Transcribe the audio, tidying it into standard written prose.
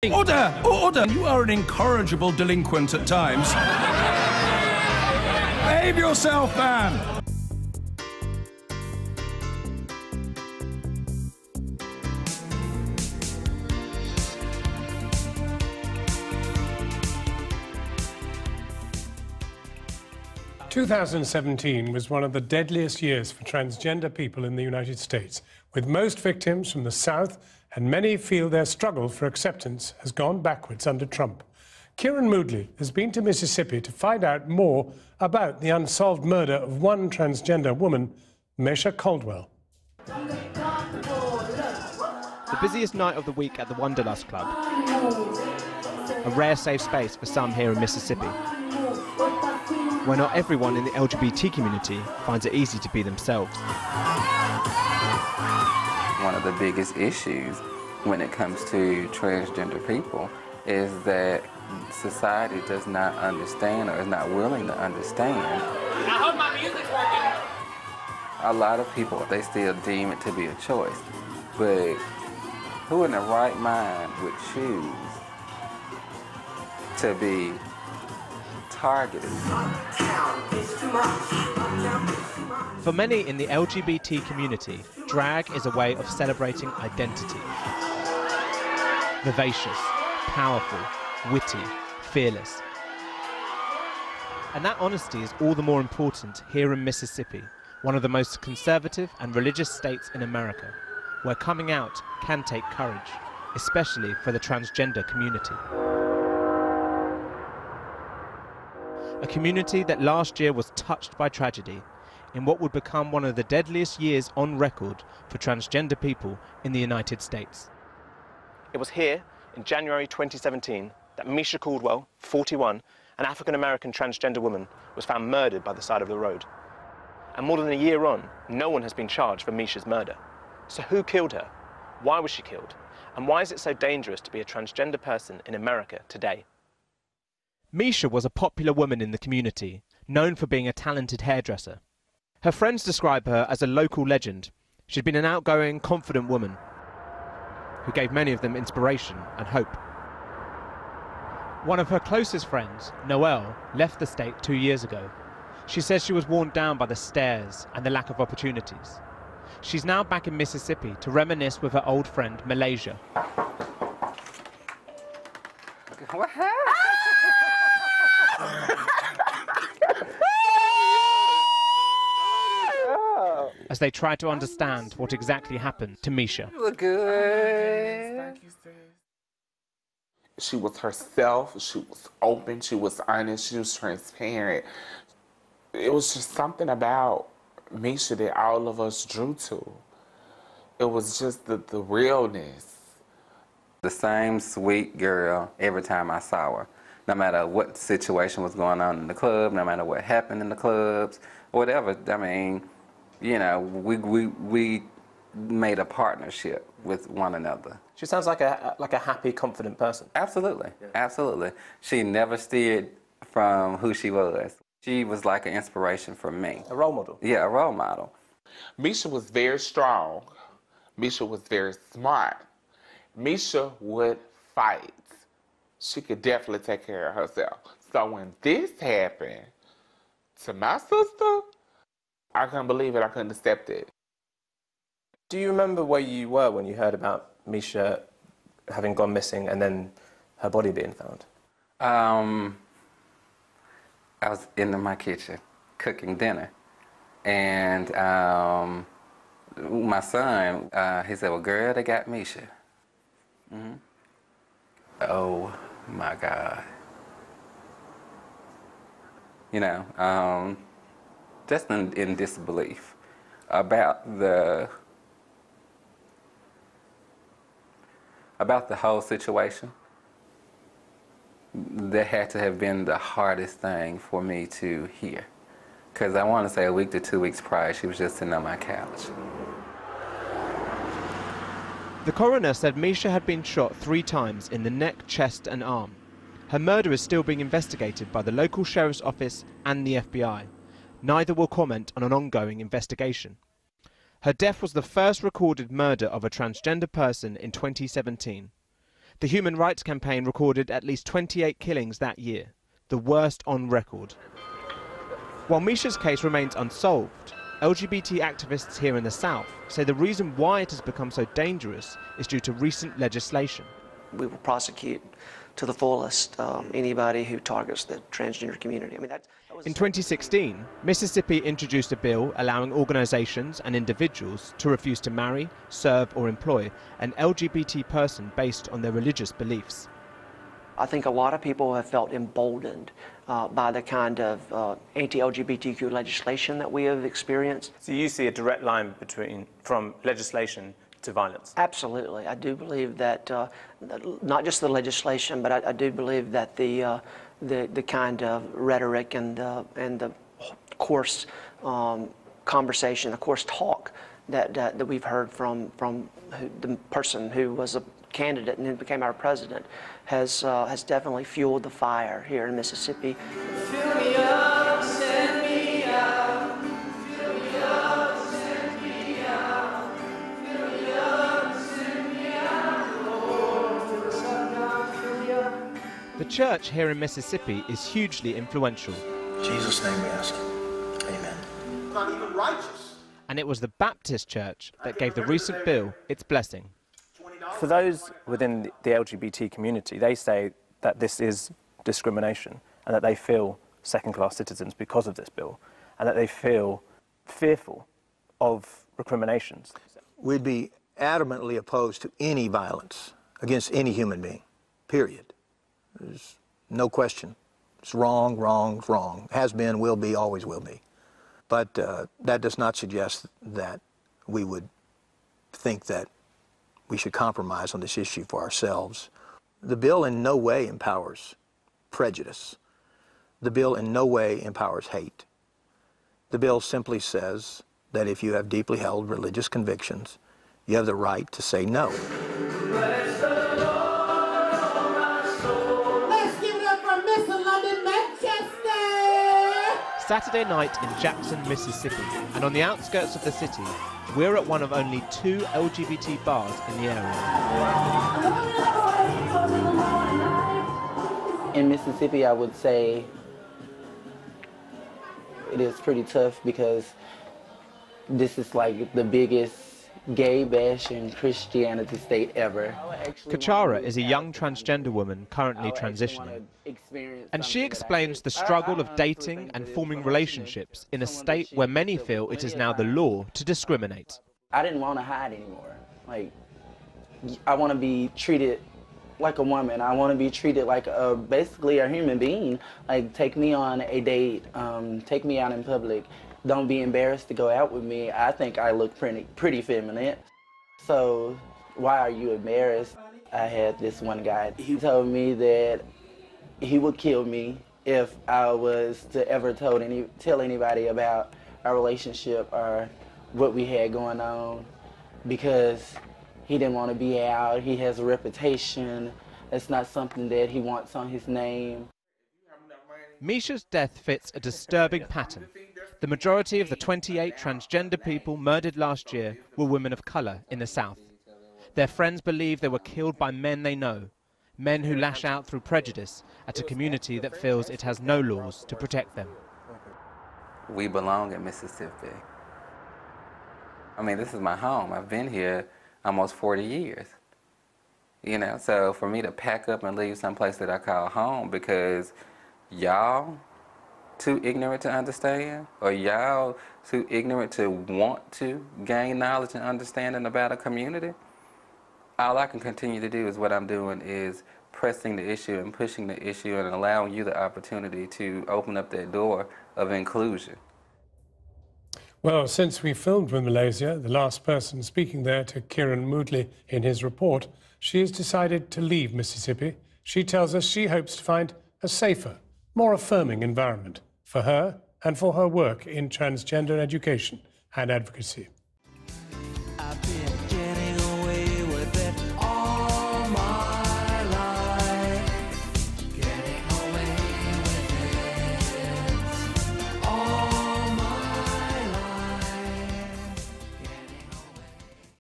Order! Order! You are an incorrigible delinquent at times. Behave yourself, man! "2017 was one of the deadliest years for transgender people in the United States, with most victims from the South, and many feel their struggle for acceptance has gone backwards under Trump. Kieran Moodley has been to Mississippi to find out more about the unsolved murder of one transgender woman, Misha Caldwell. The busiest night of the week at the Wanderlust Club. A rare safe space for some here in Mississippi, where not everyone in the LGBT community finds it easy to be themselves. One of the biggest issues when it comes to transgender people is that society does not understand or is not willing to understand. I hope my music's working. A lot of people, they still deem it to be a choice, but who in their right mind would choose to be targeted? For many in the LGBT community, drag is a way of celebrating identity. Vivacious, powerful, witty, fearless. And that honesty is all the more important here in Mississippi, one of the most conservative and religious states in America, where coming out can take courage, especially for the transgender community. A community that last year was touched by tragedy in what would become one of the deadliest years on record for transgender people in the United States. It was here in January 2017 that Misha Caldwell, 41, an African-American transgender woman, was found murdered by the side of the road. And more than a year on, no one has been charged for Misha's murder. So who killed her? Why was she killed? And why is it so dangerous to be a transgender person in America today? Misha was a popular woman in the community, known for being a talented hairdresser. Her friends describe her as a local legend. She'd been an outgoing, confident woman who gave many of them inspiration and hope. One of her closest friends, Noelle, left the state 2 years ago. She says she was worn down by the stares and the lack of opportunities. She's now back in Mississippi to reminisce with her old friend, Malaysia. What happened? As they try to understand what exactly happened to Misha. You look good. Thank you, sis. She was herself, she was open, she was honest, she was transparent. It was just something about Misha that all of us drew to. It was just the realness. The same sweet girl every time I saw her. No matter what situation was going on in the club, no matter what happened in the clubs, whatever. I mean, you know, we made a partnership with one another. She sounds like a happy, confident person. Absolutely, yeah. Absolutely. She never steered from who she was. She was like an inspiration for me. A role model? Yeah, a role model. Misha was very strong. Misha was very smart. Misha would fight. She could definitely take care of herself. So when this happened to my sister, I couldn't believe it. I couldn't accept it. Do you remember where you were when you heard about Misha having gone missing and then her body being found? I was in my kitchen cooking dinner, and my son, he said, "Well, girl, they got Misha." Mm-hmm. Oh my God. You know, just in disbelief about the whole situation. That had to have been the hardest thing for me to hear. Because I want to say a week to 2 weeks prior, she was just sitting on my couch. The coroner said Misha had been shot 3 times in the neck, chest and arm. Her murder is still being investigated by the local sheriff's office and the FBI. Neither will comment on an ongoing investigation. Her death was the first recorded murder of a transgender person in 2017. The Human Rights Campaign recorded at least 28 killings that year, the worst on record. While Misha's case remains unsolved, LGBT activists here in the South say the reason why it has become so dangerous is due to recent legislation. We will prosecute to the fullest anybody who targets the transgender community. I mean, In 2016, Mississippi introduced a bill allowing organizations and individuals to refuse to marry, serve or employ an LGBT person based on their religious beliefs. I think a lot of people have felt emboldened by the kind of anti-LGBTQ legislation that we have experienced. So you see a direct line from legislation to violence? Absolutely. I do believe that not just the legislation, but I do believe that the kind of rhetoric and the coarse conversation, the coarse talk that we've heard from the person who was a candidate and then became our president has definitely fueled the fire here in Mississippi. Fill me up, send me out. Fill me up, send me out. Fill me up, send me out. Lord, fill us up now, fill me up. The church here in Mississippi is hugely influential. In Jesus' name we ask. Amen. Not even righteous. And it was the Baptist church that gave the recent bill its blessing. For those within the LGBT community, they say that this is discrimination and that they feel second-class citizens because of this bill and that they feel fearful of recriminations. We'd be adamantly opposed to any violence against any human being, period. There's no question. It's wrong, wrong, wrong. Has been, will be, always will be. But that does not suggest that we would think that we should compromise on this issue for ourselves. The bill in no way empowers prejudice. The bill in no way empowers hate. The bill simply says that if you have deeply held religious convictions, you have the right to say no. Bless the Lord, oh my soul. Let's give it up for Miss London, Manchester. Saturday night in Jackson, Mississippi, and on the outskirts of the city, we're at one of only 2 LGBT bars in the area. In Mississippi, I would say it is pretty tough because this is like the biggest gay bash in Christianity state ever. Kachara is a young transgender woman currently transitioning. And she explains the struggle of dating and forming relationships in a state where many feel it is now the law to discriminate. I didn't want to hide anymore. Like, I want to be treated like a woman. I want to be treated like basically a human being. Like, take me on a date, take me out in public. Don't be embarrassed to go out with me. I think I look pretty feminine. So why are you embarrassed? I had this one guy. He told me that he would kill me if I was to ever tell anybody about our relationship or what we had going on, because he didn't want to be out. He has a reputation. It's not something that he wants on his name. Misha's death fits a disturbing pattern. The majority of the 28 transgender people murdered last year were women of colour in the South. Their friends believe they were killed by men they know, men who lash out through prejudice at a community that feels it has no laws to protect them. We belong in Mississippi. I mean, this is my home. I've been here almost 40 years. You know, so for me to pack up and leave someplace that I call home because y'all too ignorant to understand, or y'all too ignorant to want to gain knowledge and understanding about a community, all I can continue to do is what I'm doing is pressing the issue and pushing the issue and allowing you the opportunity to open up that door of inclusion. Well, since we filmed with Malaysia, the last person speaking there to Kieran Moodley in his report, she has decided to leave Mississippi. She tells us she hopes to find a safer, more affirming environment for her and for her work in transgender education and advocacy.